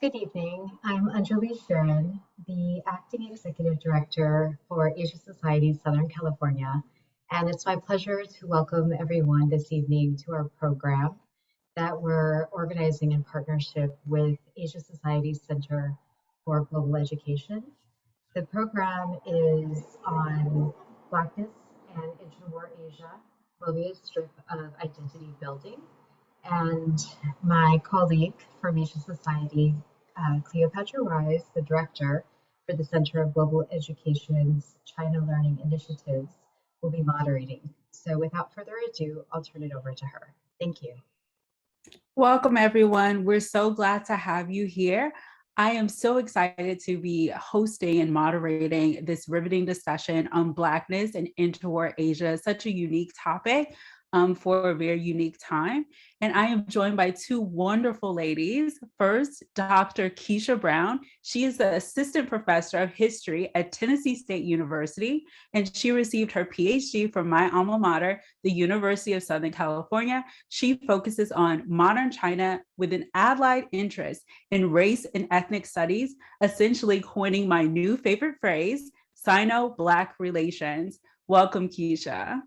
Good evening. I'm Anjali Sharon, the Acting Executive Director for Asia Society Southern California, and it's my pleasure to welcome everyone this evening to our program that we're organizing in partnership with Asia Society Center for Global Education. The program is on Blackness and Interwar Asia, Mobius strip of identity building. And my colleague from Asia Society, Cleopatra Wise, the director for the Center of Global Education's China Learning Initiatives, will be moderating. So without further ado, I'll turn it over to her. Thank you. Welcome, everyone. We're so glad to have you here. I am so excited to be hosting and moderating this riveting discussion on Blackness and interwar Asia, such a unique topic for a very unique time. And I am joined by two wonderful ladies. First, Dr. Keisha Brown. She is the assistant professor of history at Tennessee State University, and she received her PhD from my alma mater, the University of Southern California. She focuses on modern China with an allied interest in race and ethnic studies, essentially coining my new favorite phrase, Sino-Black relations. Welcome, Keisha.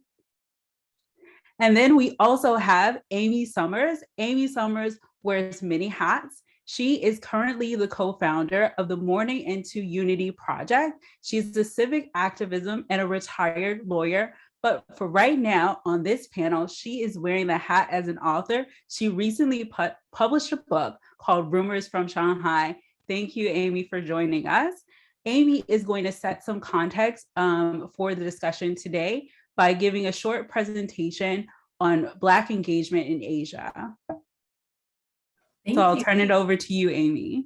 And then we also have Amy Sommers. Amy Sommers wears many hats. She is currently the co-founder of the Morning into Unity project. She's a civic activism and a retired lawyer. But for right now on this panel, she is wearing the hat as an author. She recently published a book called Rumors from Shanghai. Thank you, Amy, for joining us. Amy is going to set some context for the discussion today by giving a short presentation on Black engagement in Asia. So I'll turn it over to you, Amy.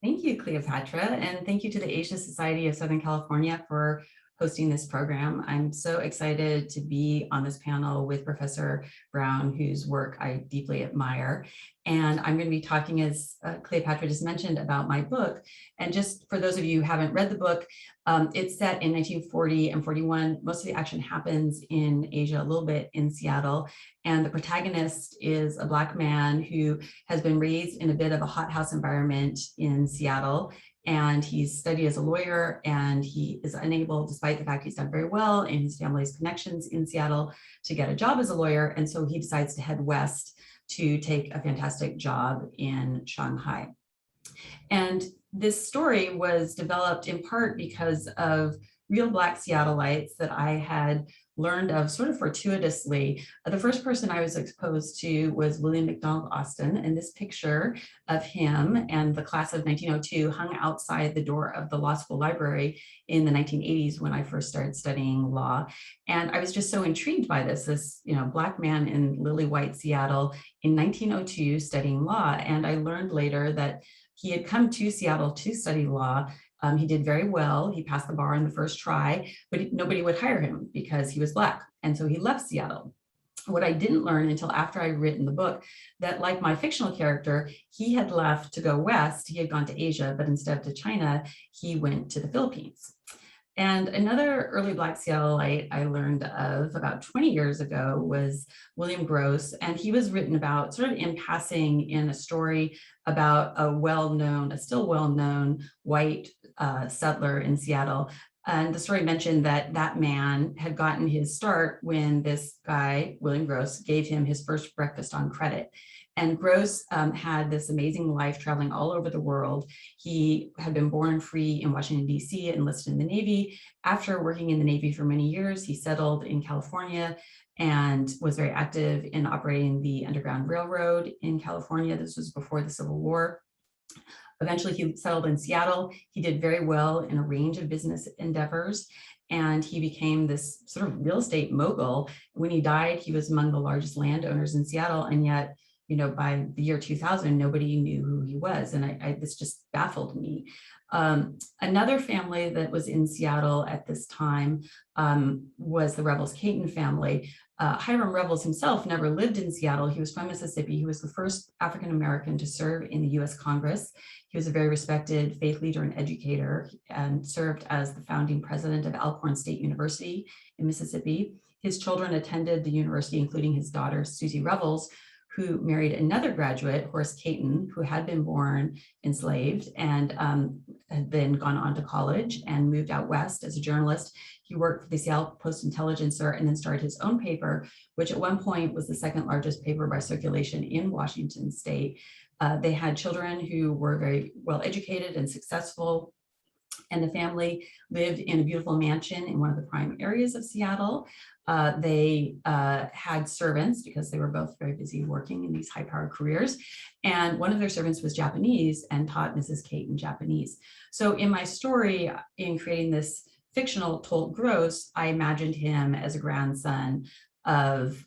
Thank you, Cleopatra, and thank you to the Asia Society of Southern California for hosting this program. I'm so excited to be on this panel with Professor Brown, whose work I deeply admire. And I'm going to be talking, as Cleopatra just mentioned, about my book. And just for those of you who haven't read the book, it's set in 1940 and 41. Most of the action happens in Asia, a little bit in Seattle. And the protagonist is a Black man who has been raised in a bit of a hothouse environment in Seattle. And he's studied as a lawyer, and he is unable, despite the fact he's done very well in his family's connections in Seattle, to get a job as a lawyer. And so he decides to head west to take a fantastic job in Shanghai. And this story was developed in part because of real Black Seattleites that I had learned of sort of fortuitously. The first person I was exposed to was William McDonald Austin, and this picture of him and the class of 1902 hung outside the door of the law school library in the 1980s when I first started studying law. And I was just so intrigued by this Black man in lily white Seattle in 1902 studying law. And I learned later that he had come to Seattle to study law. He did very well. He passed the bar on the first try, but nobody would hire him because he was Black. And so he left Seattle. What I didn't learn until after I'd written the book, that like my fictional character, he had left to go west. He had gone to Asia, but instead of to China, he went to the Philippines. And another early Black Seattleite I learned of about 20 years ago was William Gross, and he was written about sort of in passing in a story about a still well-known white settler in Seattle. And the story mentioned that that man had gotten his start when this guy, William Gross, gave him his first breakfast on credit. And Gross had this amazing life traveling all over the world. He had been born free in Washington, D.C., enlisted in the Navy. After working in the Navy for many years, he settled in California and was very active in operating the Underground Railroad in California. This was before the Civil War. Eventually, he settled in Seattle. He did very well in a range of business endeavors, and he became this sort of real estate mogul. When he died, he was among the largest landowners in Seattle, and yet, by the year 2000, nobody knew who he was, and this just baffled me. Another family that was in Seattle at this time was the Revels Caton family. Hiram Revels himself never lived in Seattle. He was from Mississippi. He was the first African-American to serve in the US Congress. He was a very respected faith leader and educator and served as the founding president of Alcorn State University in Mississippi. His children attended the university, including his daughter, Susie Revels, who married another graduate, Horace Caton, who had been born enslaved and had then gone on to college and moved out west as a journalist. He worked for the Seattle Post-Intelligencer and then started his own paper, which at one point was the second largest paper by circulation in Washington state. They had children who were very well educated and successful, and the family lived in a beautiful mansion in one of the prime areas of Seattle. They had servants because they were both very busy working in these high-powered careers. And one of their servants was Japanese and taught Mrs. Caton Japanese. So in my story, in creating this fictional Tolt Gross, I imagined him as a grandson of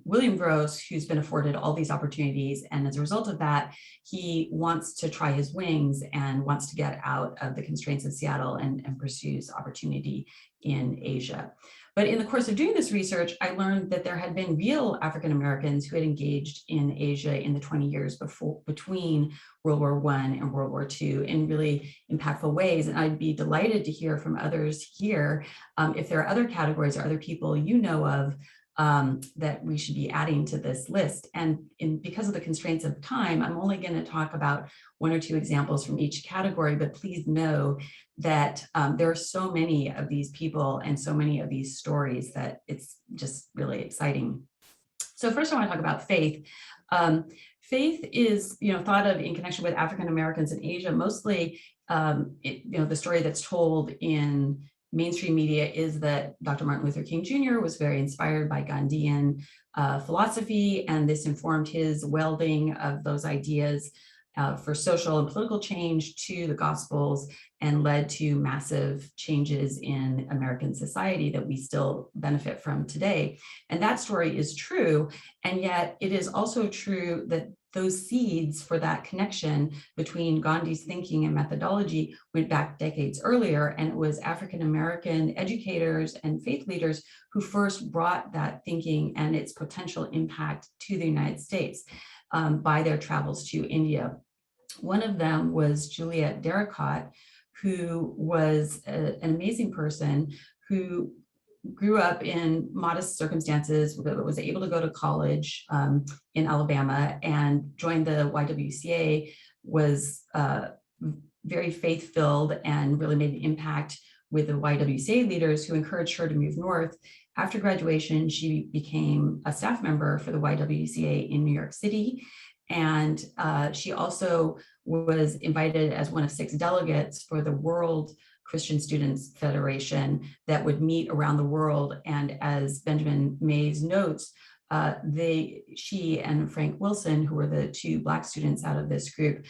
William Gross, who's been afforded all these opportunities. And as a result of that, he wants to try his wings and wants to get out of the constraints of Seattle and pursues opportunity in Asia. But in the course of doing this research, I learned that there had been real African Americans who had engaged in Asia in the 20 years between World War I and World War II in really impactful ways. And I'd be delighted to hear from others here if there are other categories or other people you know of that we should be adding to this list. And because of the constraints of time, I'm only going to talk about one or two examples from each category, but please know that there are so many of these people and so many of these stories that it's just really exciting. So first I want to talk about faith. Faith is, thought of in connection with African Americans in Asia, mostly, the story that's told in mainstream media is that Dr. Martin Luther King Jr. was very inspired by Gandhian philosophy, and this informed his welding of those ideas for social and political change to the Gospels and led to massive changes in American society that we still benefit from today. And that story is true, and yet it is also true that those seeds for that connection between Gandhi's thinking and methodology went back decades earlier, and it was African-American educators and faith leaders who first brought that thinking and its potential impact to the United States by their travels to India. One of them was Juliet Derricott, who was an amazing person who grew up in modest circumstances, but was able to go to college in Alabama and joined the YWCA, was very faith-filled and really made an impact with the YWCA leaders who encouraged her to move north. After graduation, she became a staff member for the YWCA in New York City. And she also was invited as one of 6 delegates for the World Christian Students Federation that would meet around the world. And as Benjamin Mays notes, she and Frank Wilson, who were the 2 Black students out of this group,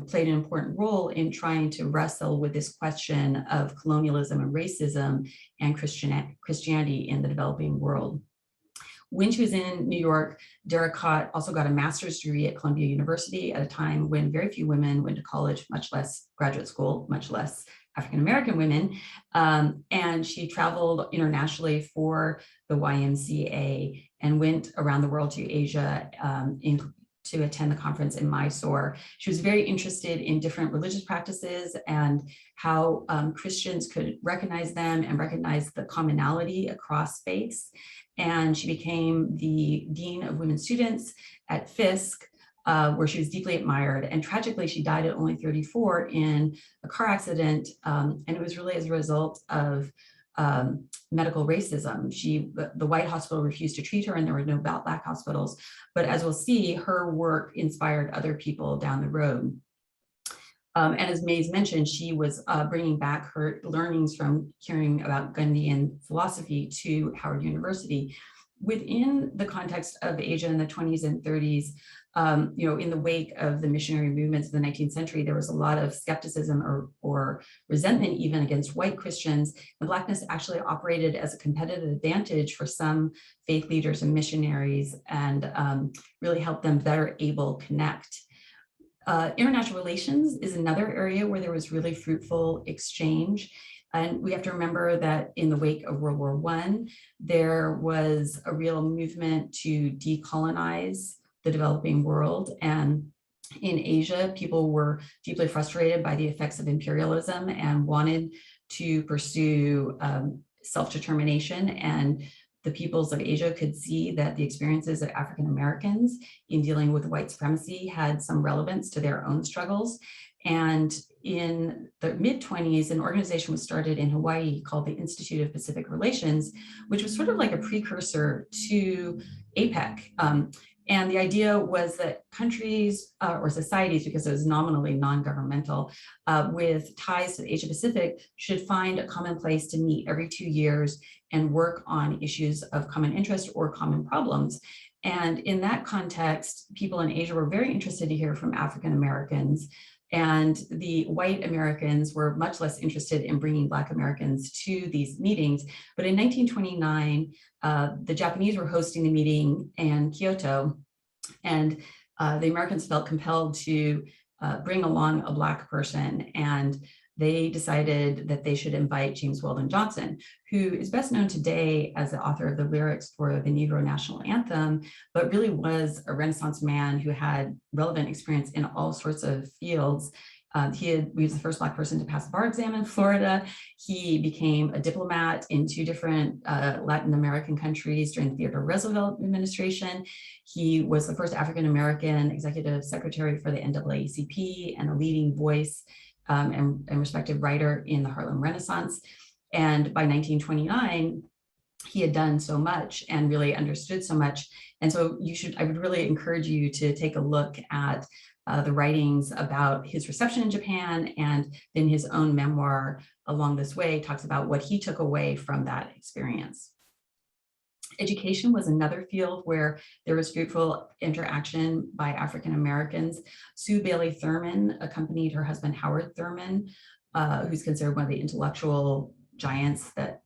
played an important role in trying to wrestle with this question of colonialism and racism and Christianity in the developing world. When she was in New York, Derricott also got a master's degree at Columbia University at a time when very few women went to college, much less graduate school, much less African-American women. And she traveled internationally for the YMCA and went around the world to Asia to attend the conference in Mysore. She was very interested in different religious practices and how Christians could recognize them and recognize the commonality across faiths. And she became the Dean of Women Students at Fisk, where she was deeply admired. And tragically, she died at only 34 in a car accident. And it was really as a result of medical racism. The White Hospital refused to treat her, and there were no Black hospitals. But as we'll see, her work inspired other people down the road. And as Mays mentioned, she was bringing back her learnings from hearing about Gandhian philosophy to Howard University. Within the context of Asia in the 20s and 30s, in the wake of the missionary movements of the 19th century, there was a lot of skepticism or resentment even against white Christians. And Blackness actually operated as a competitive advantage for some faith leaders and missionaries and really helped them better able connect. International relations is another area where there was really fruitful exchange. And we have to remember that in the wake of World War I, there was a real movement to decolonize the developing world. And in Asia, people were deeply frustrated by the effects of imperialism and wanted to pursue self-determination. And the peoples of Asia could see that the experiences of African Americans in dealing with white supremacy had some relevance to their own struggles. And in the mid-20s, an organization was started in Hawaii called the Institute of Pacific Relations, which was sort of like a precursor to APEC. And the idea was that countries or societies, because it was nominally non-governmental, with ties to the Asia Pacific, should find a common place to meet every 2 years and work on issues of common interest or common problems. And in that context, people in Asia were very interested to hear from African Americans. And the white Americans were much less interested in bringing Black Americans to these meetings. But in 1929, the Japanese were hosting the meeting in Kyoto, and the Americans felt compelled to bring along a Black person. And they decided that they should invite James Weldon Johnson, who is best known today as the author of the lyrics for the Negro National Anthem, but really was a Renaissance man who had relevant experience in all sorts of fields. He was the first Black person to pass the bar exam in Florida. He became a diplomat in 2 different Latin American countries during the Theodore Roosevelt administration. He was the first African-American executive secretary for the NAACP and a leading voice and respected writer in the Harlem Renaissance. And by 1929, he had done so much and really understood so much. And so I would really encourage you to take a look at the writings about his reception in Japan, and then his own memoir along this way talks about what he took away from that experience. Education was another field where there was fruitful interaction by African Americans. Sue Bailey Thurman accompanied her husband, Howard Thurman, who's considered one of the intellectual giants that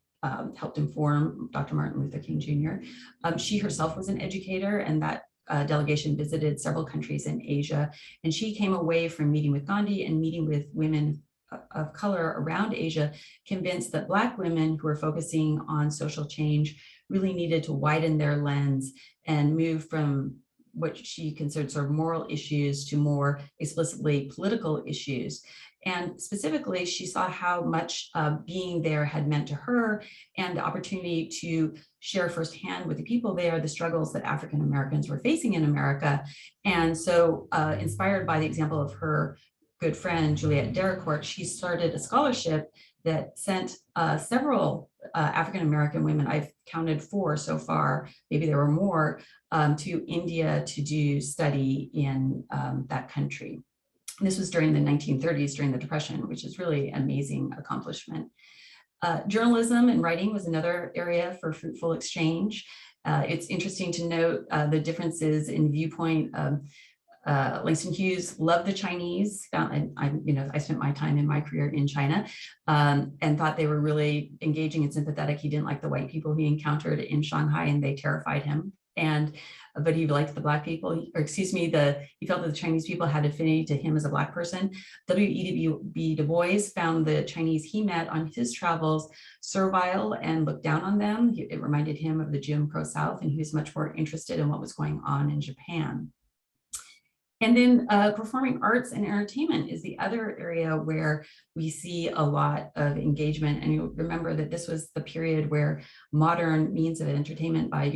helped inform Dr. Martin Luther King Jr. She herself was an educator, and that delegation visited several countries in Asia. And she came away from meeting with Gandhi and meeting with women of color around Asia, convinced that Black women who were focusing on social change really needed to widen their lens and move from what she considered sort of moral issues to more explicitly political issues. And specifically, she saw how much being there had meant to her, and the opportunity to share firsthand with the people there the struggles that African Americans were facing in America. And so inspired by the example of her good friend, Juliette Dericourt, she started a scholarship that sent several African American women, I've counted 4 so far, maybe there were more, to India to do study in that country. This was during the 1930s, during the Depression, which is really an amazing accomplishment. Journalism and writing was another area for fruitful exchange. It's interesting to note the differences in viewpoint. Langston Hughes loved the Chinese, and I spent my time in my career in China, and thought they were really engaging and sympathetic. He didn't like the white people he encountered in Shanghai, and they terrified him. But he liked the Black people, he felt that the Chinese people had affinity to him as a Black person. W.E.B. Du Bois found the Chinese he met on his travels servile and looked down on them. It reminded him of the Jim Crow South, and he was much more interested in what was going on in Japan. And then performing arts and entertainment is the other area where we see a lot of engagement. And you'll remember that this was the period where modern means of entertainment by,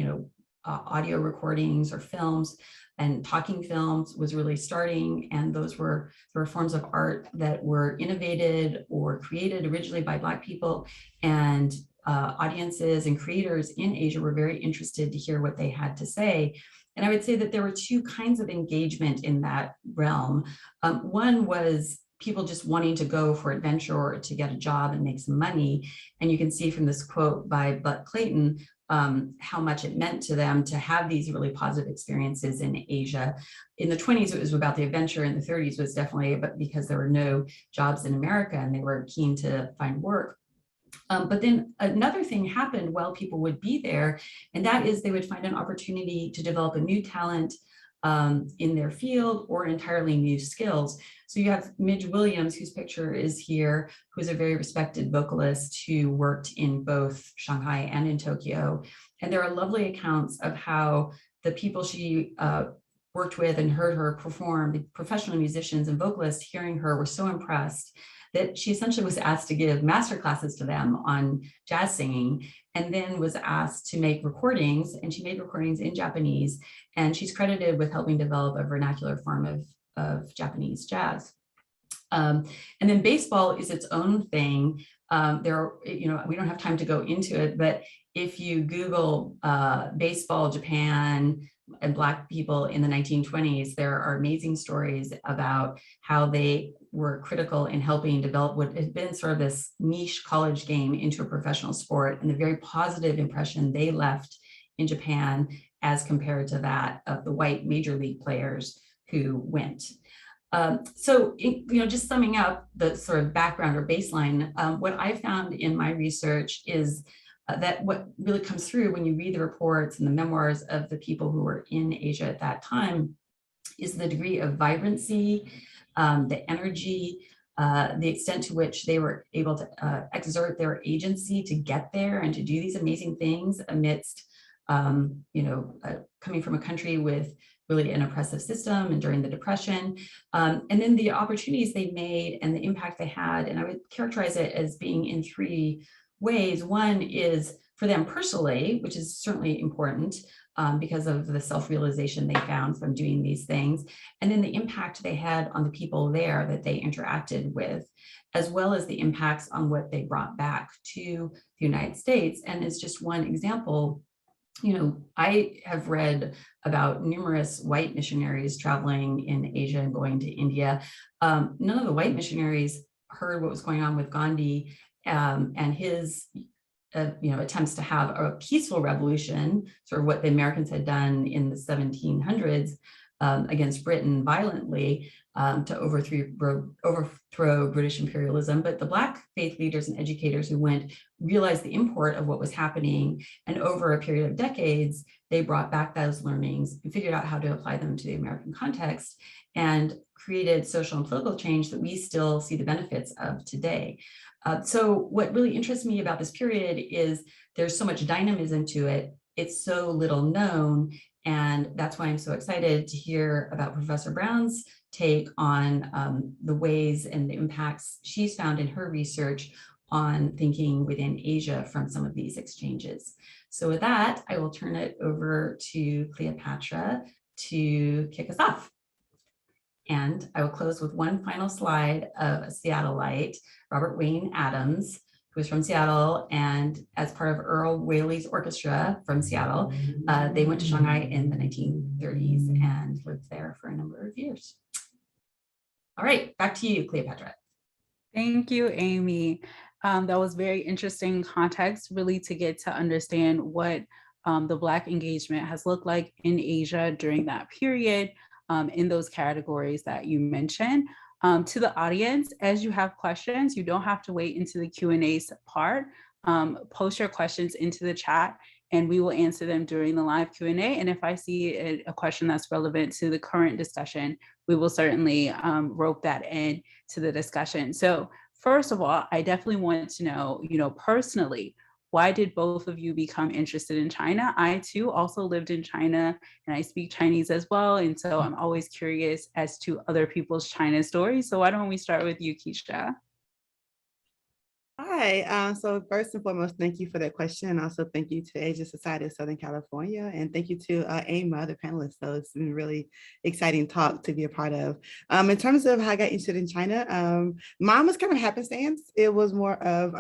audio recordings or films and talking films was really starting. And those were forms of art that were innovated or created originally by Black people. And audiences and creators in Asia were very interested to hear what they had to say. And I would say that there were 2 kinds of engagement in that realm. One was people just wanting to go for adventure or to get a job and make some money. And you can see from this quote by Buck Clayton how much it meant to them to have these really positive experiences in Asia. In the 20s, it was about the adventure. In the 30s was definitely because there were no jobs in America and they were keen to find work. But then another thing happened while people would be there, and that is they would find an opportunity to develop a new talent in their field or entirely new skills. So you have Midge Williams, whose picture is here, who is a very respected vocalist who worked in both Shanghai and in Tokyo. And there are lovely accounts of how the people she worked with and heard her perform, the professional musicians and vocalists hearing her were so impressed that she essentially was asked to give master classes to them on jazz singing, and then was asked to make recordings, and she made recordings in Japanese, and she's credited with helping develop a vernacular form of Japanese jazz. And then baseball is its own thing. We don't have time to go into it, but if you Google baseball Japan and Black people in the 1920s, there are amazing stories about how they were critical in helping develop what had been sort of this niche college game into a professional sport, and the very positive impression they left in Japan as compared to that of the white major league players who went. Just summing up the sort of background or baseline, what I found in my research is that what really comes through when you read the reports and the memoirs of the people who were in Asia at that time is the degree of vibrancy, the energy, the extent to which they were able to exert their agency to get there and to do these amazing things amidst, coming from a country with really an oppressive system and during the Depression, and then the opportunities they made and the impact they had. And I would characterize it as being in three ways. One is for them personally, which is certainly important because of the self-realization they found from doing these things, and then the impact they had on the people there that they interacted with, as well as the impacts on what they brought back to the United States. And as just one example, I have read about numerous white missionaries traveling in Asia and going to India. None of the white missionaries heard what was going on with Gandhi and his attempts to have a peaceful revolution, sort of what the Americans had done in the 1700s against Britain violently to overthrow British imperialism. But the Black faith leaders and educators who went realized the import of what was happening. And over a period of decades, they brought back those learnings and figured out how to apply them to the American context and created social and political change that we still see the benefits of today. So what really interests me about this period is there's so much dynamism to it. It's so little known. And that's why I'm so excited to hear about Professor Brown's take on the ways and the impacts she's found in her research on thinking within Asia from some of these exchanges. So with that, I will turn it over to Cleopatra to kick us off. And I will close with one final slide of a Seattleite, Robert Wayne Adams, who is from Seattle, and as part of Earl Whaley's orchestra from Seattle, they went to Shanghai in the 1930s and lived there for a number of years. All right, back to you, Cleopatra. Thank you, Amy. That was very interesting context, really to get to understand what the Black engagement has looked like in Asia during that period in those categories that you mentioned. To the audience, as you have questions, you don't have to wait into the Q&A part. Post your questions into the chat and we will answer them during the live Q&A. And if I see a question that's relevant to the current discussion, we will certainly rope that in to the discussion. So first of all, I definitely want to know, personally, why did both of you become interested in China? I too also lived in China and I speak Chinese as well. And so I'm always curious as to other people's China stories. So why don't we start with you, Keisha? Hi, so first and foremost, thank you for that question. And also thank you to Asia Society of Southern California. And thank you to Amy, my other panelists. So it's been a really exciting talk to be a part of. In terms of how I got interested in China, mine was kind of happenstance. It was more of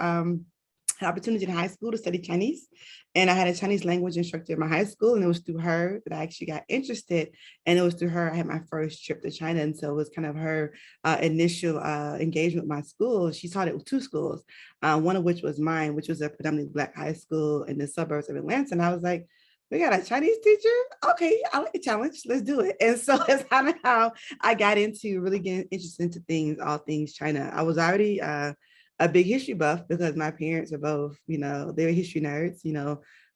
an opportunity in high school to study Chinese. And I had a Chinese language instructor in my high school, and it was through her that I actually got interested. And it was through her I had my first trip to China. And so it was kind of her initial engagement with my school. She taught it with two schools, one of which was mine, which was a predominantly Black high school in the suburbs of Atlanta. And I was like, we got a Chinese teacher? Okay, I like the challenge. Let's do it. And so that's kind of how I got into really getting interested into things, all things China. I was already a big history buff because my parents are both, they were history nerds.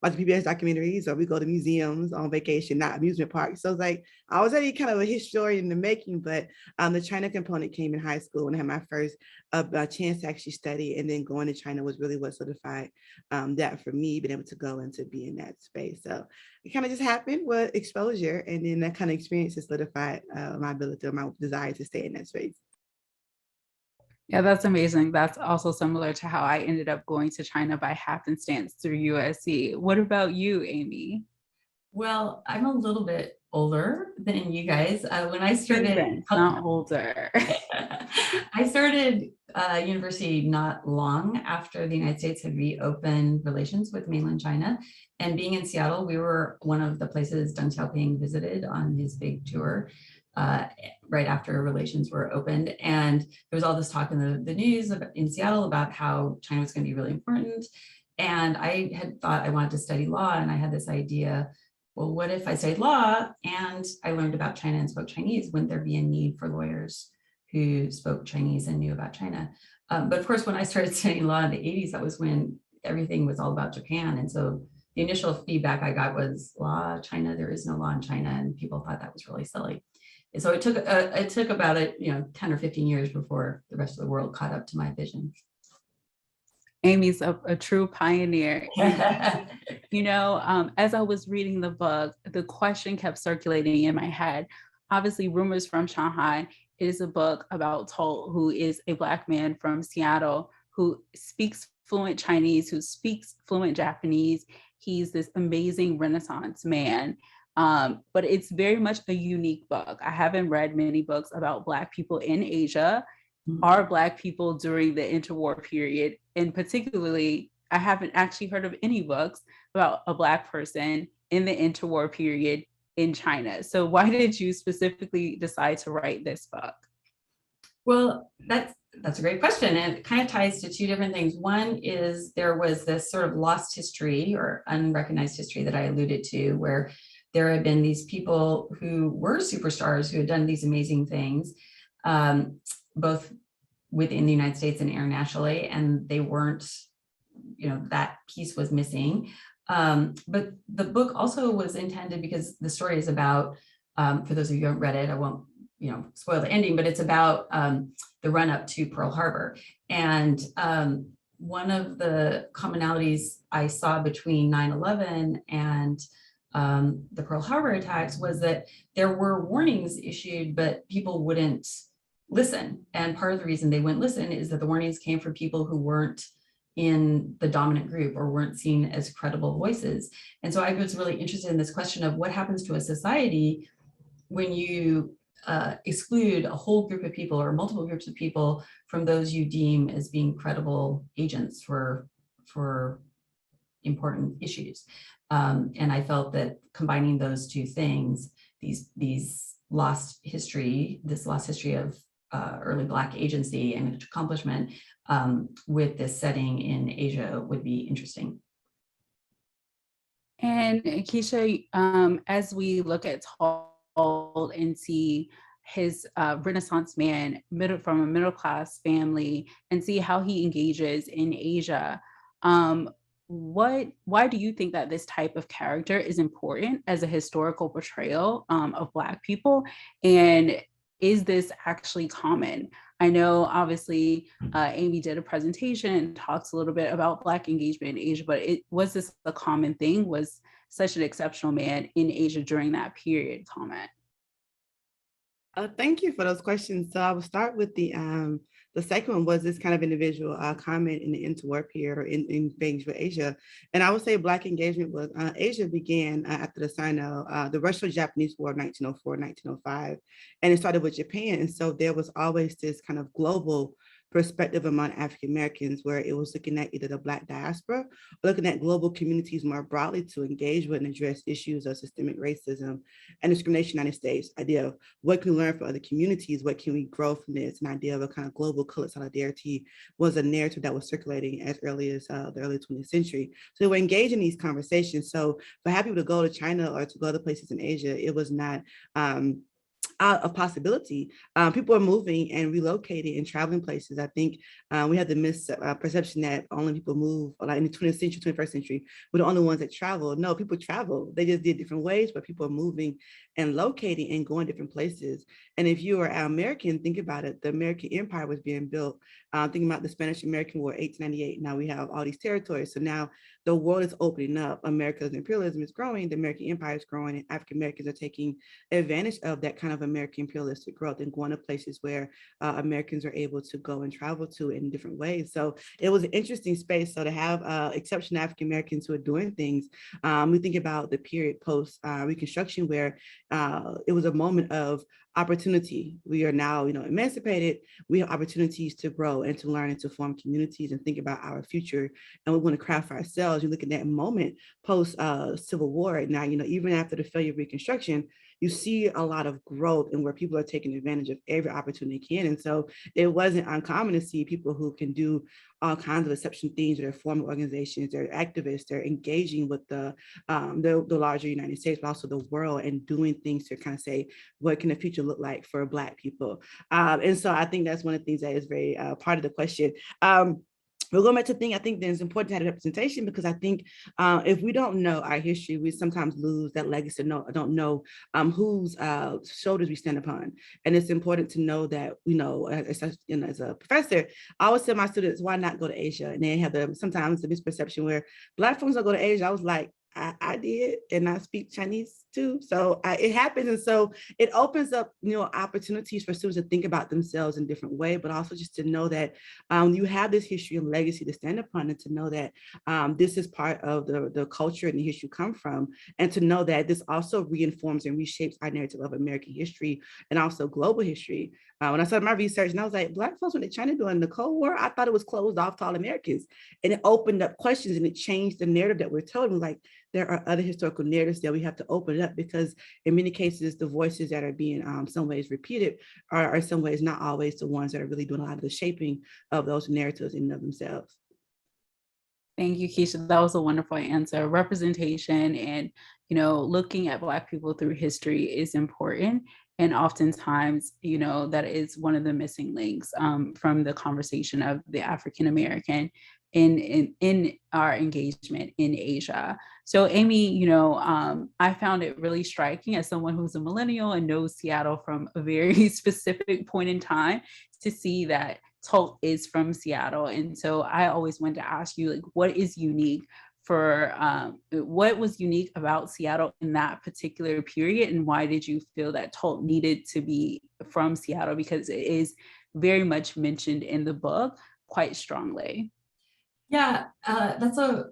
watch PBS documentaries, or we go to museums on vacation, not amusement parks. So it's like I was already kind of a historian in the making, but the China component came in high school when I had my first chance to actually study, and then going to China was really what solidified that for me, being able to go and to be in that space. So it kind of just happened with exposure, and then that kind of experience has solidified my ability or my desire to stay in that space. Yeah, that's amazing. That's also similar to how I ended up going to China by happenstance through USC. What about you, Amy? Well, I'm a little bit older than you guys. When I started, not older. I started university not long after the United States had reopened relations with mainland China. And being in Seattle, we were one of the places Deng Xiaoping visited on his big tour right after relations were opened. And there was all this talk in the news in Seattle about how China was going to be really important. And I had thought I wanted to study law, and I had this idea, well, what if I studied law and I learned about China and spoke Chinese? Wouldn't there be a need for lawyers who spoke Chinese and knew about China? But of course, when I started studying law in the 80s, that was when everything was all about Japan. And so the initial feedback I got was, law, China, there is no law in China. And people thought that was really silly. And so it took about 10 or 15 years before the rest of the world caught up to my vision. Amy's a true pioneer. As I was reading the book, the question kept circulating in my head. Obviously, Rumors from Shanghai is a book about Tol, who is a Black man from Seattle, who speaks fluent Chinese, who speaks fluent Japanese. He's this amazing Renaissance man. But it's very much a unique book. I haven't read many books about Black people in Asia, or Black people during the interwar period. And particularly, I haven't actually heard of any books about a Black person in the interwar period in China. So why did you specifically decide to write this book? Well, that's a great question. And it kind of ties to two different things. One is there was this sort of lost history or unrecognized history that I alluded to, where there had been these people who were superstars who had done these amazing things, both within the United States and internationally, and they weren't, that piece was missing. But the book also was intended because the story is about, for those of you who haven't read it, I won't, spoil the ending, but it's about the run up to Pearl Harbor. And one of the commonalities I saw between 9/11 and the Pearl Harbor attacks was that there were warnings issued, but people wouldn't listen. And part of the reason they wouldn't listen is that the warnings came from people who weren't in the dominant group or weren't seen as credible voices. And so I was really interested in this question of what happens to a society when you exclude a whole group of people or multiple groups of people from those you deem as being credible agents for important issues. And I felt that combining those two things, this lost history of early Black agency and accomplishment with this setting in Asia would be interesting. And Keisha, as we look at Tol and see his Renaissance man from a middle-class family and see how he engages in Asia, why do you think that this type of character is important as a historical portrayal of Black people? And is this actually common? I know obviously Amy did a presentation and talks a little bit about Black engagement in Asia, but was this a common thing? Was such an exceptional man in Asia during that period comment? Thank you for those questions. So I will start with the second one. Was this kind of individual comment in the interwar period or in things with Asia? And I would say Black engagement was Asia began after the Sino, the Russo-Japanese War of 1904, 1905, and it started with Japan. And so there was always this kind of global perspective among African Americans, where it was looking at either the Black diaspora or looking at global communities more broadly to engage with and address issues of systemic racism and discrimination in the United States. Idea of what can we learn from other communities, what can we grow from this? An idea of a kind of global colored solidarity was a narrative that was circulating as early as the early 20th century. So they were engaged in these conversations. So for happy people to go to China or to go to places in Asia, it was not out of possibility. People are moving and relocating and traveling places. I think we have the misperception that only people move, like in the 20th century, 21st century, we're the only ones that travel. No, people travel. They just did different ways, but people are moving and locating and going different places. And if you are American, think about it. The American Empire was being built. Thinking about the Spanish-American War, 1898. Now we have all these territories. So now the world is opening up. America's imperialism is growing. The American Empire is growing, and African Americans are taking advantage of that kind of American imperialistic growth and going to places where Americans are able to go and travel to in different ways. So it was an interesting space. So to have exceptional African Americans who are doing things, we think about the period post Reconstruction where it was a moment of opportunity. We are now, emancipated. We have opportunities to grow and to learn and to form communities and think about our future. And we want to craft for ourselves. You look at that moment post Civil War. Now, even after the failure of Reconstruction, you see a lot of growth and where people are taking advantage of every opportunity they can. And so it wasn't uncommon to see people who can do all kinds of exceptional things. They're forming organizations, they're activists, they're engaging with the larger United States, but also the world, and doing things to kind of say, what can the future look like for Black people? And so I think that's one of the things that is very part of the question. We're going back to think, I think that it's important to have representation, because I think if we don't know our history, we sometimes lose that legacy, don't know whose shoulders we stand upon. And it's important to know that, as a professor, I always tell my students, why not go to Asia? And they have sometimes the misperception where Black folks don't go to Asia. I was like, I did, and I speak Chinese too. So it happens. And so it opens up, opportunities for students to think about themselves in a different way, but also just to know that you have this history and legacy to stand upon, and to know that this is part of the culture and the history you come from, and to know that this also reinforms and reshapes our narrative of American history and also global history. When I started my research, and I was like, Black folks went to China during the Cold War, I thought it was closed off to all Americans. And it opened up questions, and it changed the narrative that we're telling. Like, there are other historical narratives that we have to open up, because in many cases, the voices that are being some ways repeated are in some ways not always the ones that are really doing a lot of the shaping of those narratives in and of themselves. Thank you, Keisha. That was a wonderful answer. Representation and, looking at Black people through history is important. And oftentimes, that is one of the missing links from the conversation of the African American in our engagement in Asia. So Amy, I found it really striking as someone who's a millennial and knows Seattle from a very specific point in time, to see that Tolt is from Seattle. And so I always wanted to ask you, like, what was unique about Seattle in that particular period, and why did you feel that Tolt needed to be from Seattle? Because it is very much mentioned in the book quite strongly. Yeah, that's a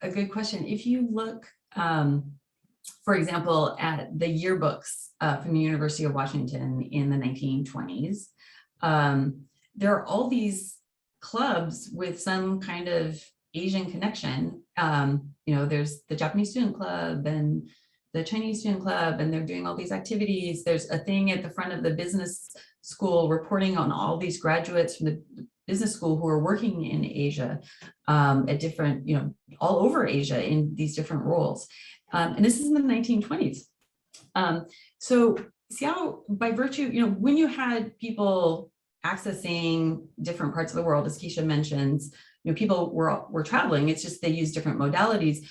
good question. If you look, for example, at the yearbooks from the University of Washington in the 1920s, there are all these clubs with some kind of Asian connection. There's the Japanese Student Club and the Chinese Student Club, and they're doing all these activities. There's a thing at the front of the business school reporting on all these graduates from the business school who are working in Asia at different, all over Asia in these different roles. And this is in the 1920s. So Seattle, by virtue, when you had people accessing different parts of the world, as Keisha mentions, people were traveling, it's just they use different modalities.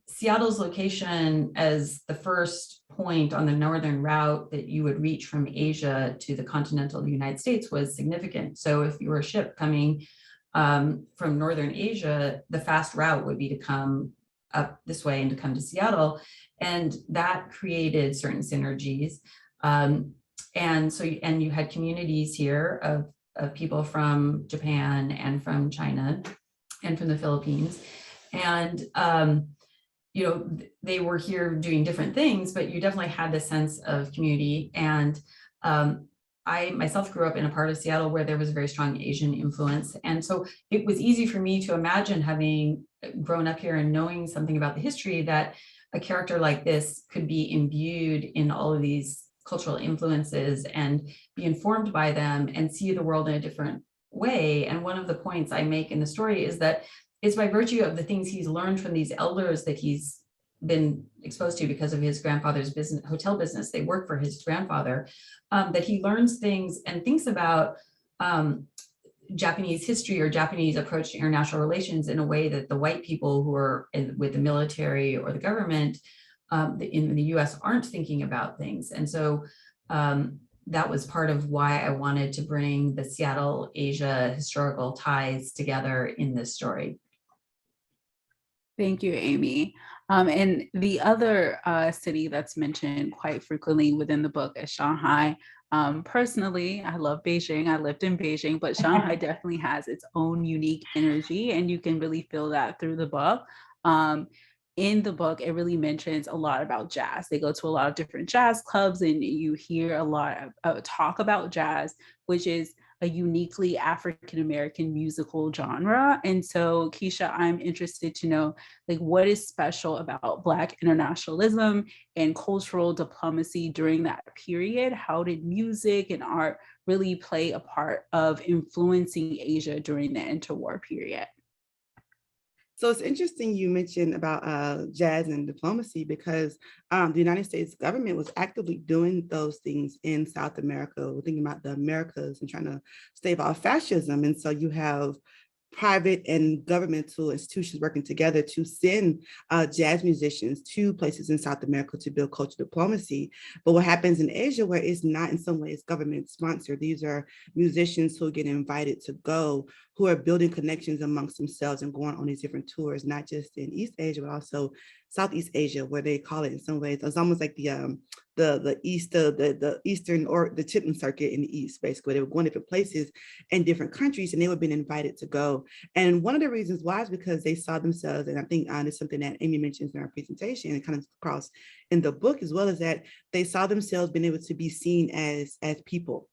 Seattle's location as the first point on the northern route that you would reach from Asia to the continental United States was significant. So if you were a ship coming from northern Asia, the fast route would be to come up this way and to come to Seattle. And that created certain synergies. And you had communities here of people from Japan and from China and from the Philippines. And, they were here doing different things, but you definitely had this sense of community. And I myself grew up in a part of Seattle where there was a very strong Asian influence. And so it was easy for me to imagine, having grown up here and knowing something about the history, that a character like this could be imbued in all of these cultural influences and be informed by them and see the world in a different way. And one of the points I make in the story is that it's by virtue of the things he's learned from these elders that he's been exposed to because of his grandfather's business, hotel business. They work for his grandfather, that he learns things and thinks about Japanese history or Japanese approach to international relations in a way that the white people who are with the military or the government in the US aren't thinking about things. And so that was part of why I wanted to bring the Seattle Asia historical ties together in this story. Thank you, Amy. And the other city that's mentioned quite frequently within the book is Shanghai. Personally, I love Beijing. I lived in Beijing, but Shanghai definitely has its own unique energy, and you can really feel that through the book. In the book, it really mentions a lot about jazz. They go to a lot of different jazz clubs, and you hear a lot of talk about jazz, which is a uniquely African-American musical genre. And so, Keisha, I'm interested to know, like, what is special about Black internationalism and cultural diplomacy during that period? How did music and art really play a part of influencing Asia during the interwar period? So it's interesting you mentioned about jazz and diplomacy because the United States government was actively doing those things in South America. We're thinking about the Americas and trying to stave off fascism. And so you have private and governmental institutions working together to send jazz musicians to places in South America to build cultural diplomacy. But what happens in Asia, where it's not in some ways government sponsored, these are musicians who get invited to go, who are building connections amongst themselves and going on these different tours, not just in East Asia, but also Southeast Asia, where they call it in some ways. It's almost like the Eastern or the Chitlin circuit in the East, basically. They were going different places in different countries, and they were being invited to go. And one of the reasons why is because they saw themselves, and I think it's something that Amy mentions in our presentation and kind of across in the book as well, is that they saw themselves being able to be seen as people.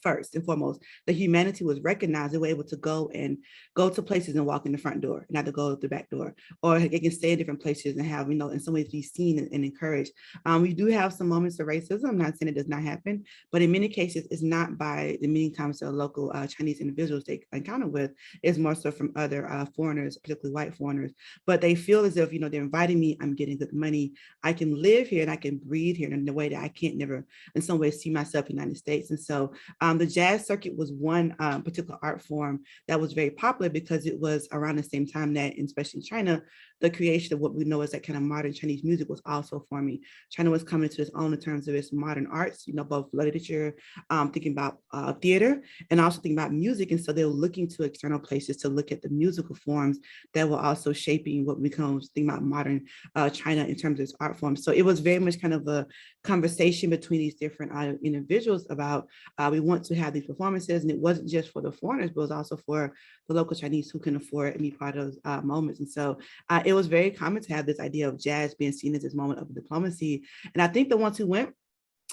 First and foremost, the humanity was recognized. They were able to go to places and walk in the front door, not to go through the back door, or they can stay in different places and have, in some ways be seen and encouraged. We do have some moments of racism. I'm not saying it does not happen, but in many cases, it's not by the many times the local Chinese individuals they encounter with. It's more so from other foreigners, particularly white foreigners. But they feel as if, they're inviting me, I'm getting good money, I can live here and I can breathe here in a way that I can't never, in some ways, see myself in the United States. And so the jazz circuit was one particular art form that was very popular because it was around the same time that, especially in China, the creation of what we know as that kind of modern Chinese music was also forming. China was coming to its own in terms of its modern arts, both literature, thinking about theater, and also thinking about music. And so they were looking to external places to look at the musical forms that were also shaping what becomes thinking about modern China in terms of its art form. So it was very much kind of a conversation between these different individuals about we want to have these performances, and it wasn't just for the foreigners, but it was also for the local Chinese who can afford and be part of those moments. And so it was very common to have this idea of jazz being seen as this moment of diplomacy. And I think the ones who went,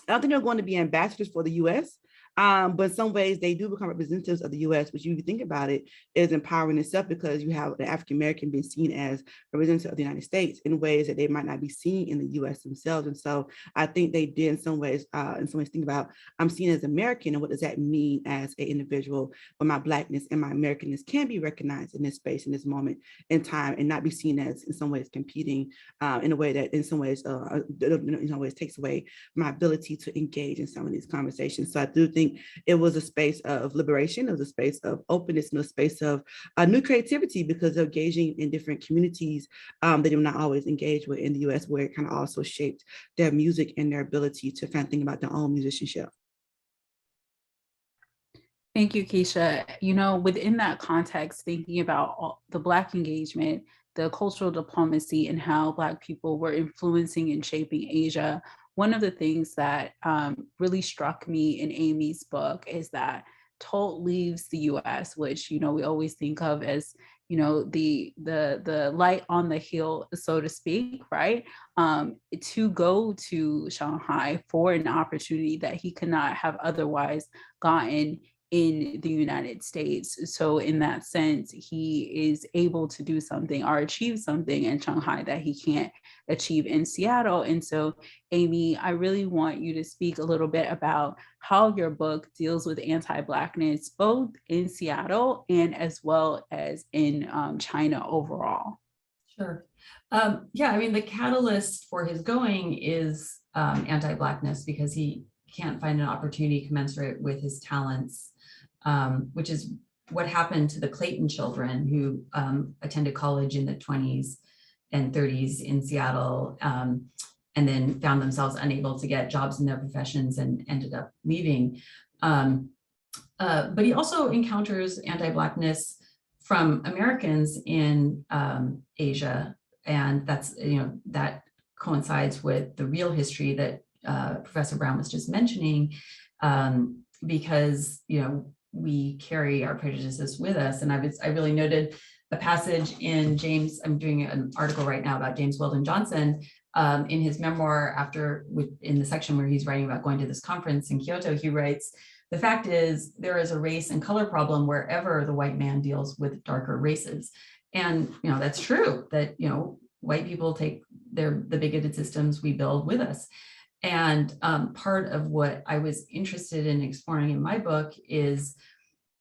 I don't think they're going to be ambassadors for the US, but in some ways they do become representatives of the US, which, if you think about it, is empowering itself because you have the African-American being seen as representative of the United States in ways that they might not be seen in the US themselves. And so I think they did in some ways think about, I'm seen as American, and what does that mean as an individual, where my Blackness and my Americanness can be recognized in this space, in this moment in time, and not be seen as in some ways competing in a way that in some ways takes away my ability to engage in some of these conversations. So I do think it was a space of liberation, it was a space of openness, and a space of new creativity, because of engaging in different communities that they were not always engaged with in the US, where it kind of also shaped their music and their ability to kind of think about their own musicianship. Thank you, Keisha. Within that context, thinking about the Black engagement, the cultural diplomacy, and how Black people were influencing and shaping Asia, one of the things that really struck me in Amy's book is that Tolt leaves the US, which, we always think of as, the light on the hill, so to speak, right? To go to Shanghai for an opportunity that he could not have otherwise gotten in the United States. So in that sense, he is able to do something or achieve something in Shanghai that he can't achieve in Seattle. And so, Amy, I really want you to speak a little bit about how your book deals with anti-Blackness, both in Seattle and as well as in China overall. Sure. Yeah, I mean, the catalyst for his going is anti-Blackness, because he can't find an opportunity commensurate with his talents, which is what happened to the Clayton children who attended college in the 20s and 30s in Seattle, and then found themselves unable to get jobs in their professions and ended up leaving. But he also encounters anti-Blackness from Americans in Asia. And that's, that coincides with the real history that Professor Brown was just mentioning, because, we carry our prejudices with us. And I really noted a passage in James, I'm doing an article right now about James Weldon Johnson, in his memoir in the section where he's writing about going to this conference in Kyoto. He writes, "The fact is, there is a race and color problem wherever the white man deals with darker races." And, that's true, that, white people take the bigoted systems we build with us. And part of what I was interested in exploring in my book is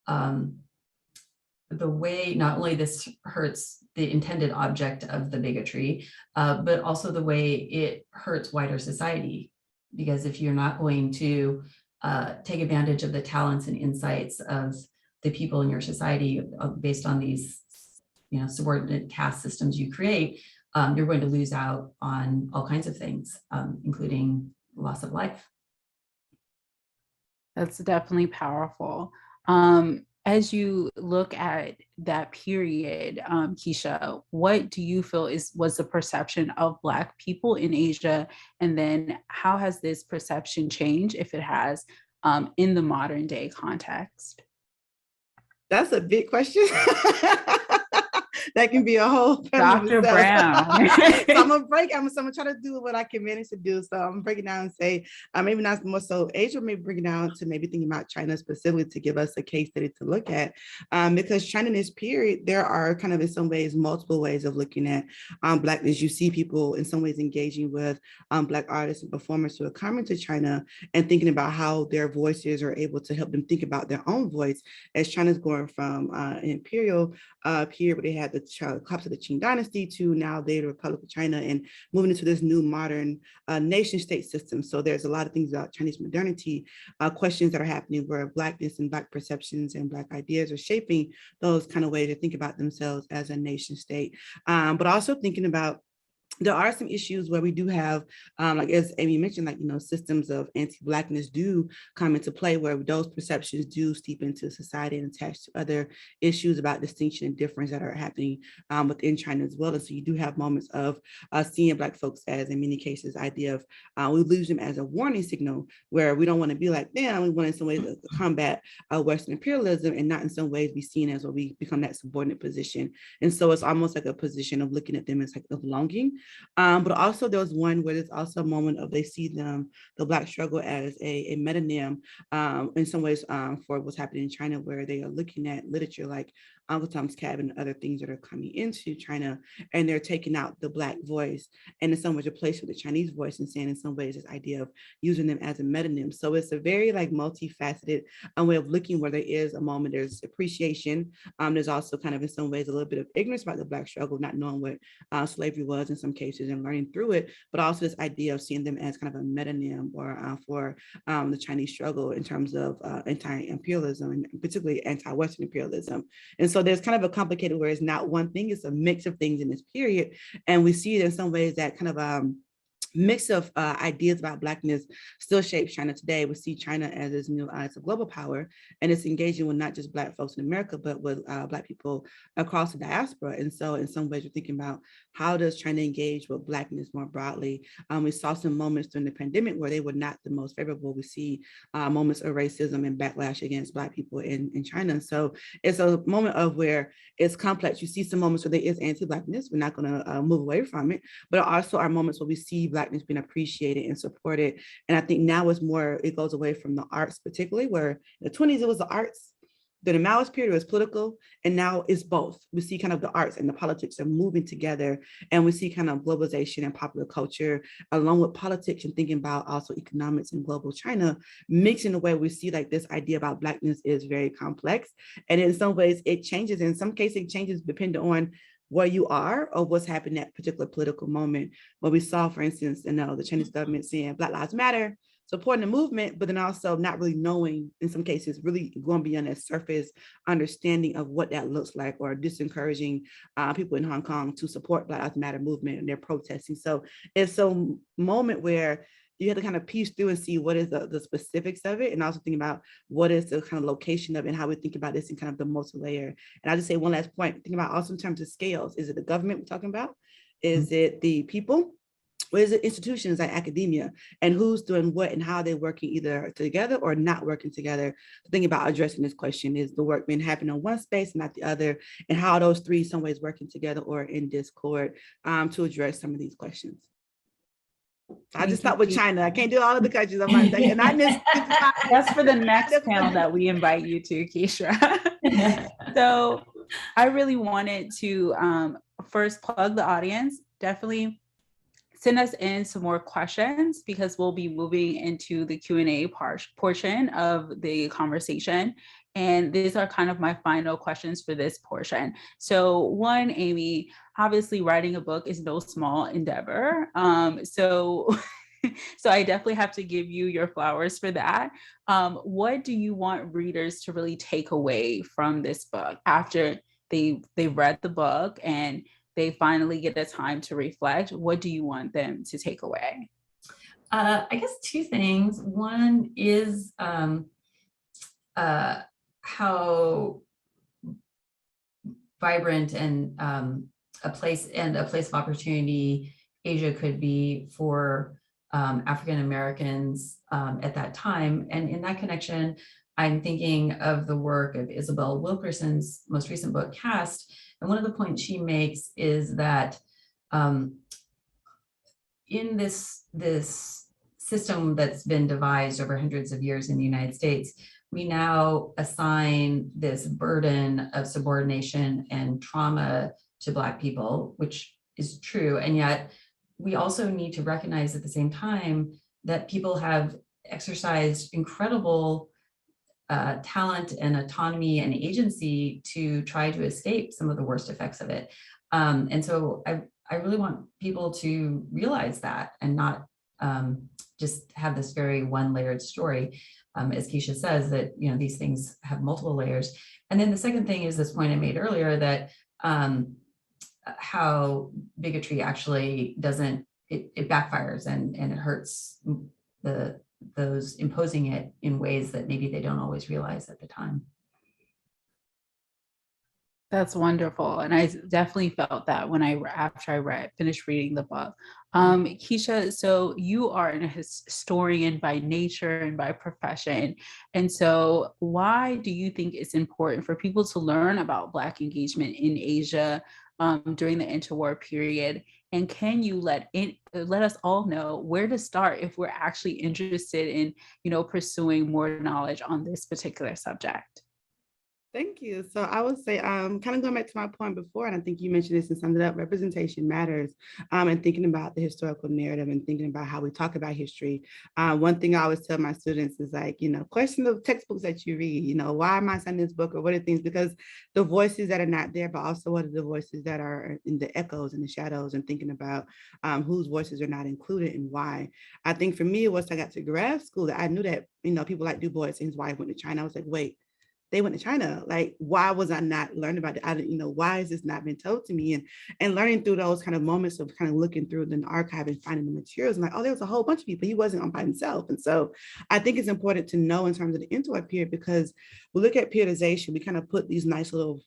the way not only this hurts the intended object of the bigotry, but also the way it hurts wider society. Because if you're not going to take advantage of the talents and insights of the people in your society based on these, subordinate caste systems you create, you're going to lose out on all kinds of things, including loss of life. That's definitely powerful. As you look at that period, Keisha, what do you feel was the perception of Black people in Asia? And then how has this perception changed, if it has, in the modern day context? That's a big question. That can be a whole Dr. Brown. So I'm gonna try to do what I can manage to do. So I'm breaking down and say, maybe not more so Asia, maybe breaking down to maybe thinking about China specifically to give us a case study to look at. Because China in this period, there are kind of in some ways, multiple ways of looking at Blackness. You see people in some ways engaging with Black artists and performers who are coming to China and thinking about how their voices are able to help them think about their own voice as China's going from an imperial period where they had the collapse of the Qing dynasty to now the Republic of China and moving into this new modern nation state system. So there's a lot of things about Chinese modernity, questions that are happening where Blackness and Black perceptions and Black ideas are shaping those kind of ways to think about themselves as a nation state. But also thinking about there are some issues where we do have, like as Amy mentioned, like, systems of anti-Blackness do come into play where those perceptions do steep into society and attach to other issues about distinction and difference that are happening within China as well. And so you do have moments of seeing Black folks as, in many cases, idea of we lose them as a warning signal where we don't want to be like them. We want in some ways to combat Western imperialism and not in some ways be seen as what we become that subordinate position. And so it's almost like a position of looking at them as like of belonging. But also there was one where there's also a moment of they see them, the Black struggle as a metonym in some ways for what's happening in China, where they are looking at literature like Uncle Tom's Cabin and other things that are coming into China, and they're taking out the Black voice and in some ways replacing with the Chinese voice and saying in some ways this idea of using them as a metonym. So it's a very like multifaceted way of looking where there is a moment, there's appreciation. There's also kind of in some ways a little bit of ignorance about the Black struggle, not knowing what slavery was in some cases and learning through it, but also this idea of seeing them as kind of a metonym or for the Chinese struggle in terms of anti-imperialism and particularly anti-Western imperialism. And so there's kind of a complicated where it's not one thing, it's a mix of things in this period. And we see it in some ways that kind of mix of ideas about Blackness still shapes China today. We see China as this new as a global power, and it's engaging with not just Black folks in America, but with Black people across the diaspora. And so in some ways, we're thinking about how does China engage with Blackness more broadly? We saw some moments during the pandemic where they were not the most favorable. We see moments of racism and backlash against Black people in China. So it's a moment of where it's complex. You see some moments where there is anti-Blackness. We're not going to move away from it, but also are moments where we see Blackness being appreciated and supported. And I think now it's more, it goes away from the arts, particularly where in the 20s, it was the arts. Then the Maoist period was political, and now it's both. We see kind of the arts and the politics are moving together, and we see kind of globalization and popular culture along with politics and thinking about also economics and global China mixed in a way we see like this idea about Blackness is very complex. And in some ways it changes. In some cases it changes depending on where you are or what's happening at a particular political moment. What we saw, for instance, the Chinese government saying Black Lives Matter, supporting the movement, but then also not really knowing, in some cases, really going beyond that surface understanding of what that looks like, or disencouraging people in Hong Kong to support Black Lives Matter movement and they're protesting. So it's a moment where you have to kind of piece through and see what is the specifics of it, and also think about what is the kind of location of it and how we think about this in kind of the multi-layer. And I'll just say one last point, think about also in terms of scales. Is it the government we're talking about? Is it the people? Or is it institutions like academia, and who's doing what and how they're working either together or not working together? The thing about addressing this question is the work being happening on one space and not the other, and how those three some ways working together or in discord to address some of these questions. I just start with China. I can't do all of the countries. I'm like, and I missed. That's for the next panel that we invite you to, Keisha. So I really wanted to first plug the audience. Definitely send us in some more questions, because we'll be moving into the Q&A portion of the conversation. And these are kind of my final questions for this portion. So one, Amy, obviously writing a book is no small endeavor. So I definitely have to give you your flowers for that. What do you want readers to really take away from this book after they read the book and they finally get the time to reflect? What do you want them to take away? I guess two things. One is how vibrant and a place of opportunity Asia could be for African Americans at that time. And in that connection, I'm thinking of the work of Isabel Wilkerson's most recent book, Caste. And one of the points she makes is that in this system that's been devised over hundreds of years in the United States, we now assign this burden of subordination and trauma to Black people, which is true. And yet we also need to recognize at the same time that people have exercised incredible talent and autonomy and agency to try to escape some of the worst effects of it. And so I really want people to realize that and not just have this very one-layered story. As Keisha says, that these things have multiple layers. And then the second thing is this point I made earlier, that how bigotry actually it backfires and it hurts those imposing it in ways that maybe they don't always realize at the time. That's wonderful. And I definitely felt that after I finished reading the book. Keisha, so you are a historian by nature and by profession. And so why do you think it's important for people to learn about Black engagement in Asia during the interwar period? And can you let us all know where to start if we're actually interested in, pursuing more knowledge on this particular subject? Thank you. So I would say, kind of going back to my point before, and I think you mentioned this and summed it up, representation matters, and thinking about the historical narrative and thinking about how we talk about history. One thing I always tell my students is like, question the textbooks that you read, why am I signing this book, or what are things, because the voices that are not there, but also what are the voices that are in the echoes and the shadows, and thinking about whose voices are not included and why. I think for me, once I got to grad school, I knew that, people like Du Bois and his wife went to China. I was like, wait, they went to China. Like, why was I not learning about it? I didn't, why has this not been told to me? And learning through those kind of moments of kind of looking through the archive and finding the materials, and like, oh, there was a whole bunch of people. He wasn't on by himself. And so I think it's important to know in terms of the interwar period, because we look at periodization, we kind of put these nice little,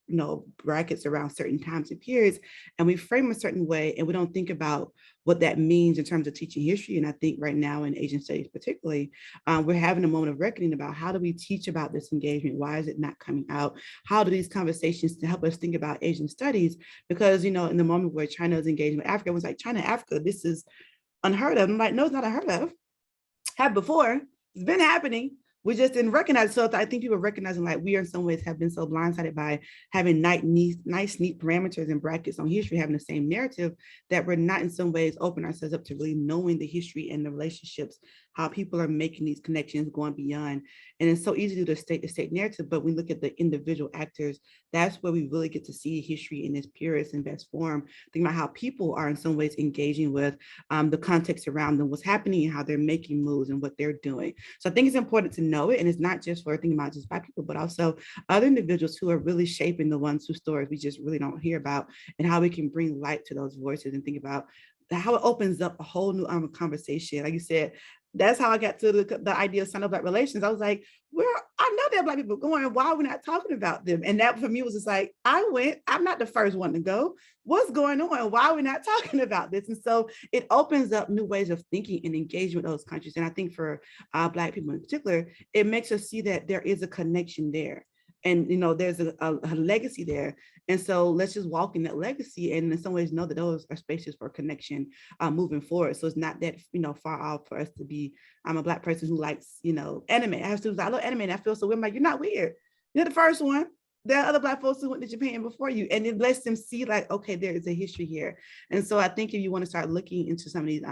brackets around certain times and periods, and we frame a certain way, and we don't think about what that means in terms of teaching history. And I think right now in Asian studies particularly, we're having a moment of reckoning about how do we teach about this engagement? Why is it not coming out? How do these conversations to help us think about Asian studies? Because, in the moment where China is engaging with Africa, it was like, China, Africa, this is unheard of. I'm like, no, it's not unheard of. Happened before, it's been happening. We just didn't recognize. So I think people recognizing like we in some ways have been so blindsided by having nice, neat parameters and brackets on history, having the same narrative, that we're not in some ways open ourselves up to really knowing the history and the relationships, how people are making these connections going beyond. And it's so easy to do the state narrative, but when we look at the individual actors, that's where we really get to see history in its purest and best form. Think about how people are in some ways engaging with the context around them, what's happening and how they're making moves and what they're doing. So I think it's important to know it. And it's not just for thinking about just Black people, but also other individuals who are really shaping the ones whose stories we just really don't hear about, and how we can bring light to those voices and think about how it opens up a whole new conversation. Like you said, that's how I got to the idea of Sino-Black relations. I was like, well, I know there are Black people going, why are we not talking about them? And that for me was just like, I'm not the first one to go. What's going on? Why are we not talking about this? And so it opens up new ways of thinking and engaging with those countries. And I think for Black people in particular, it makes us see that there is a connection there. And, there's a legacy there. And so let's just walk in that legacy and in some ways know that those are spaces for connection moving forward. So it's not that, far off for us to be, I'm a Black person who likes, anime. I have students, I love anime and I feel so weird. I'm like, you're not weird. You're the first one. There are other Black folks who went to Japan before you. And it lets them see like, okay, there is a history here. And so I think if you want to start looking into some of these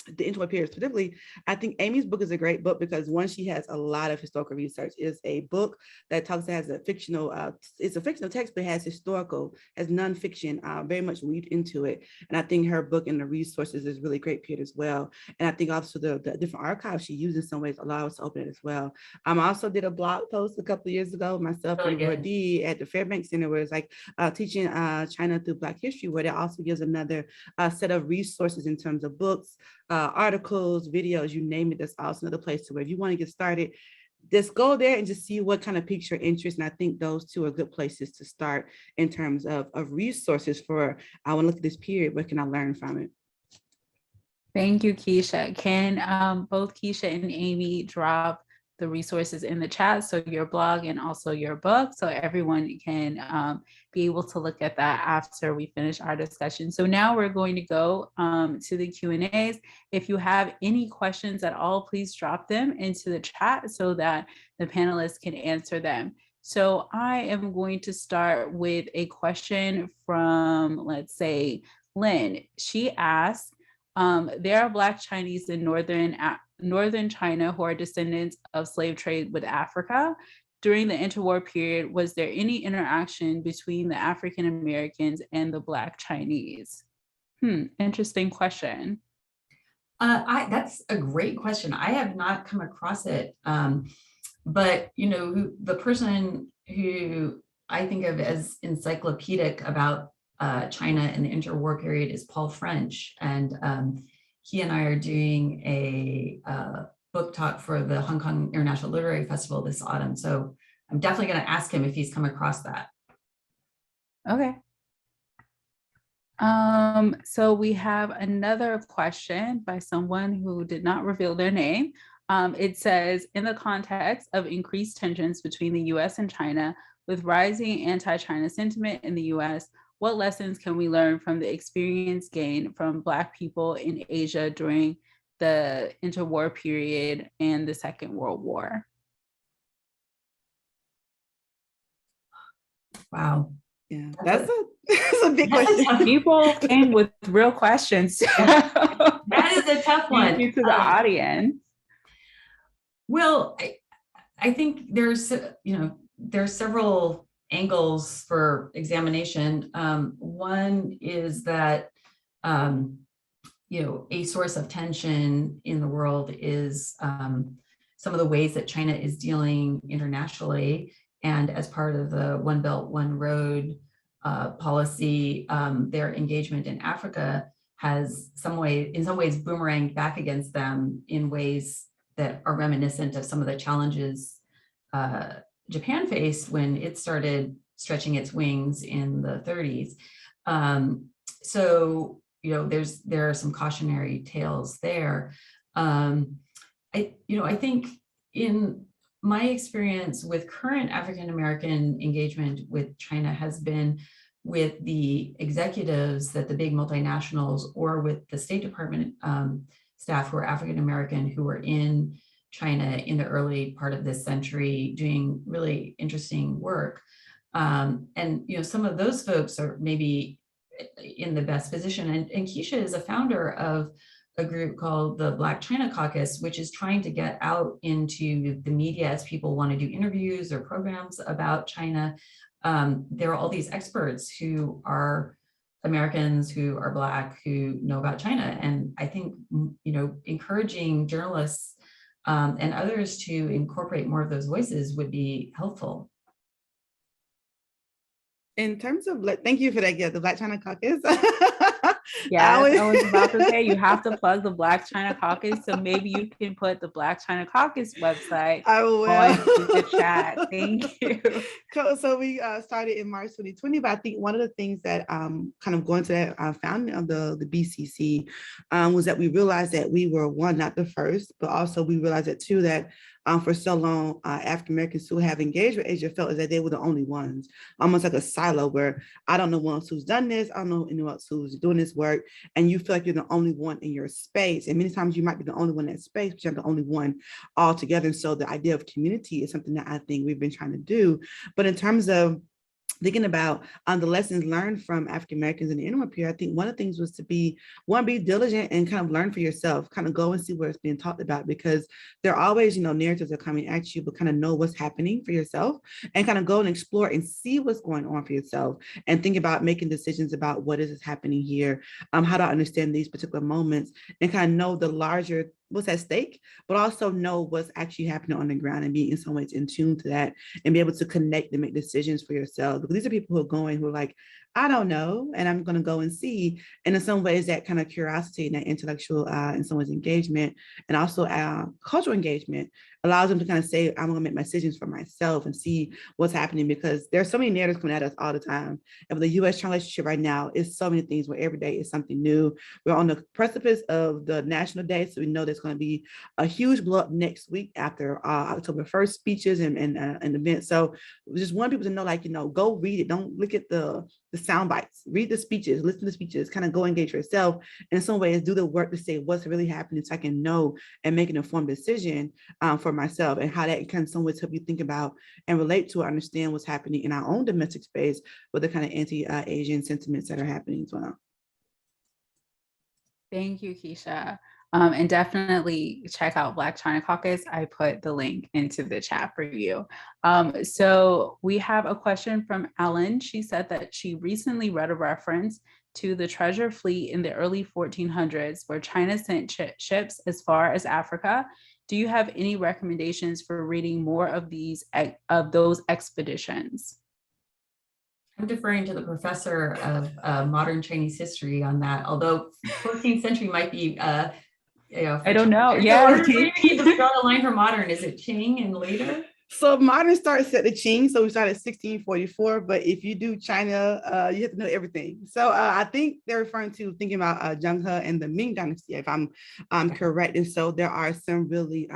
the interwar period specifically, I think Amy's book is a great book because one, she has a lot of historical research. It's a book that has a fictional, it's a fictional text, but has nonfiction very much weaved into it. And I think her book and the resources is really great period as well. And I think also the different archives she uses in some ways allow us to open it as well. I also did a blog post a couple of years ago, myself and Laura D at the Fairbanks Center, where it's like teaching China through Black history, where that also gives another set of resources in terms of books, articles, videos, you name it. That's also another place to where if you want to get started, just go there and just see what kind of piques your interest. And I think those two are good places to start in terms of resources for, I want to look at this period, what can I learn from it? Thank you, Keisha. Can both Keisha and Amy drop the resources in the chat, so your blog and also your book, so everyone can be able to look at that after we finish our discussion. So now we're going to go to the Q&As. If you have any questions at all, please drop them into the chat so that the panelists can answer them. So I am going to start with a question from, let's say, Lynn. She asked, there are Black Chinese in northern China who are descendants of slave trade with Africa. During the interwar period, was there any interaction between the African Americans and the Black Chinese? Interesting question. That's a great question. I have not come across it, but the person who I think of as encyclopedic about China and the interwar period is Paul French, and he and I are doing a book talk for the Hong Kong International Literary Festival this autumn. So I'm definitely going to ask him if he's come across that. Okay. So we have another question by someone who did not reveal their name. It says, in the context of increased tensions between the US and China, with rising anti-China sentiment in the US, what lessons can we learn from the experience gained from Black people in Asia during the interwar period and the Second World War? Wow. Yeah, that's a big question. People came with real questions. That is a tough one. Thank you to the audience. Well, I think there's several angles for examination. One is that, a source of tension in the world is some of the ways that China is dealing internationally. And as part of the One Belt, One Road policy, their engagement in Africa has in some ways boomeranged back against them in ways that are reminiscent of some of the challenges Japan faced when it started stretching its wings in the 30s. So, there are some cautionary tales there. I think in my experience with current African-American engagement with China has been with the executives that the big multinationals or with the State Department staff who are African-American who were in China in the early part of this century doing really interesting work. And some of those folks are maybe in the best position. And Keisha is a founder of a group called the Black China Caucus, which is trying to get out into the media as people want to do interviews or programs about China. There are all these experts who are Americans, who are Black, who know about China. And I think, encouraging journalists and others to incorporate more of those voices would be helpful. In terms of, thank you for that, the Black China Caucus. Yes, I was about to say you have to plug the Black China Caucus, so maybe you can put the Black China Caucus website in the chat. Thank you. So we started in March 2020, but I think one of the things that kind of going to that founding of the BCC was that we realized that we were, one, not the first, but also we realized that two, that for so long, African Americans who have engaged with Asia felt as that they were the only ones, almost like a silo where I don't know anyone else who's done this, I don't know anyone else who's doing this work, and you feel like you're the only one in your space. And many times you might be the only one in that space, but you're not the only one altogether. And so the idea of community is something that I think we've been trying to do. But in terms of thinking about the lessons learned from African Americans in the interim period, I think one of the things was to be diligent and kind of learn for yourself, kind of go and see where it's being talked about, because there are always, narratives are coming at you, but kind of know what's happening for yourself and kind of go and explore and see what's going on for yourself and think about making decisions about what is happening here, how to understand these particular moments and kind of know the larger what's at stake, but also know what's actually happening on the ground and be in some ways in tune to that and be able to connect and make decisions for yourself. Because these are people who are like, I don't know, and I'm going to go and see. And in some ways, that kind of curiosity and that intellectual, in some ways, engagement and also cultural engagement allows them to kind of say, I'm going to make my decisions for myself and see what's happening, because there's so many narratives coming at us all the time. And with the U.S.-China relationship right now, it's so many things where every day is something new. We're on the precipice of the National Day, so we know there's going to be a huge blow up next week after October 1st speeches and events. So we just want people to know, go read it. Don't look at the sound bites, read the speeches, listen to the speeches, kind of go engage yourself. And in some ways, do the work to say what's really happening so I can know and make an informed decision for myself, and how that can in some ways help you think about and relate to or understand what's happening in our own domestic space with the kind of anti-Asian sentiments that are happening as well. Thank you, Keisha. And definitely check out Black China Caucus. I put the link into the chat for you. So we have a question from Ellen. She said that she recently read a reference to the treasure fleet in the early 1400s where China sent ships as far as Africa. Do you have any recommendations for reading more of those expeditions? I'm deferring to the professor of modern Chinese history on that, although 14th century might be, I don't know. Yeah. Can you draw the line for modern? Is it Qing and later? So modern starts at the Qing, so we started 1644. But if you do China, you have to know everything. So I think they're referring to thinking about Shanghai and the Ming Dynasty, if I'm correct. And so there are some really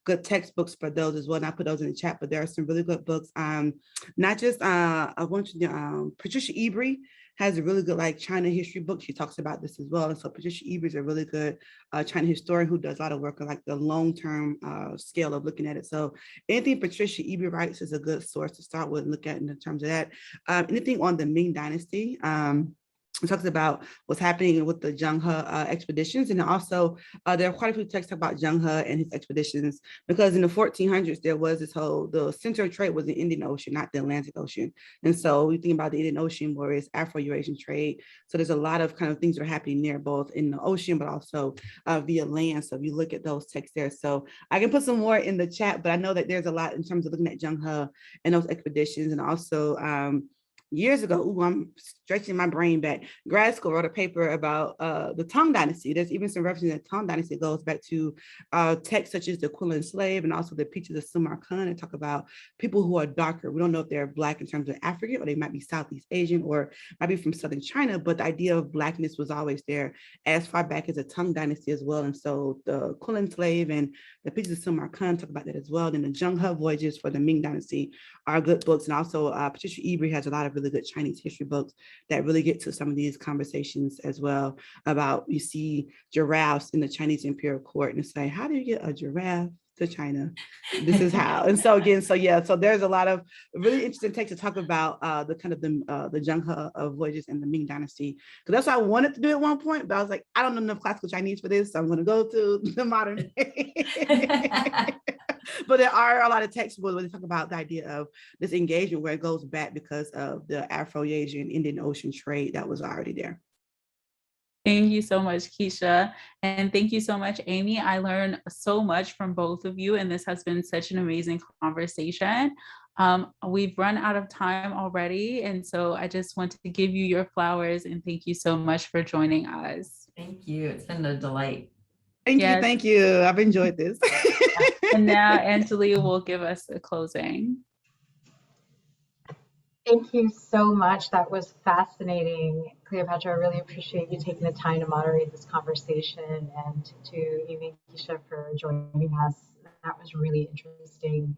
good textbooks for those as well. And I put those in the chat, but there are some really good books. Not just Patricia Ebry has a really good China history book. She talks about this as well. And so Patricia Ebry is a really good China historian who does a lot of work on the long-term scale of looking at it. So anything Patricia Ebry writes is a good source to start with and look at in terms of that. Anything on the Ming Dynasty. It talks about what's happening with the Shanghai expeditions. And also there are quite a few texts about Shanghai and his expeditions, because in the 1400s, there was the center of trade was the Indian Ocean, not the Atlantic Ocean. And so we think about the Indian Ocean, where it's Afro-Eurasian trade. So there's a lot of kind of things that are happening there, both in the ocean, but also via land. So if you look at those texts there, so I can put some more in the chat, but I know that there's a lot in terms of looking at Shanghai and those expeditions. And also years ago, I'm stretching my brain back, grad school wrote a paper about the Tang Dynasty. There's even some references in the Tang Dynasty that goes back to texts such as the Quill Slave and also the pictures of Samarkand, and talk about people who are darker. We don't know if they're Black in terms of African, or they might be Southeast Asian, or might be from Southern China, but the idea of Blackness was always there as far back as the Tang Dynasty as well. And so the Quill Slave and the pictures of Samarkand talk about that as well. And the Shanghai voyages for the Ming Dynasty are good books. And also Patricia Ebry has a lot of really good Chinese history books that really get to some of these conversations as well, about, you see giraffes in the Chinese imperial court and say, how do you get a giraffe to China. This is how. And so again, so yeah, so there's a lot of really interesting text to talk about the kind of the Zhenghe of voyages in the Ming Dynasty. Because that's what I wanted to do at one point, but I was like, I don't know enough classical Chinese for this, so I'm going to go to the modern. But there are a lot of texts where they talk about the idea of this engagement where it goes back because of the Afro-Asian Indian Ocean trade that was already there. Thank you so much, Keisha. And thank you so much, Amy. I learned so much from both of you, and this has been such an amazing conversation. We've run out of time already, and so I just wanted to give you your flowers and thank you so much for joining us. Thank you. It's been a delight. Thank you. I've enjoyed this. And now Angelia will give us a closing. Thank you so much. That was fascinating. Cleopatra, I really appreciate you taking the time to moderate this conversation, and to Amy and Keisha for joining us. That was really interesting.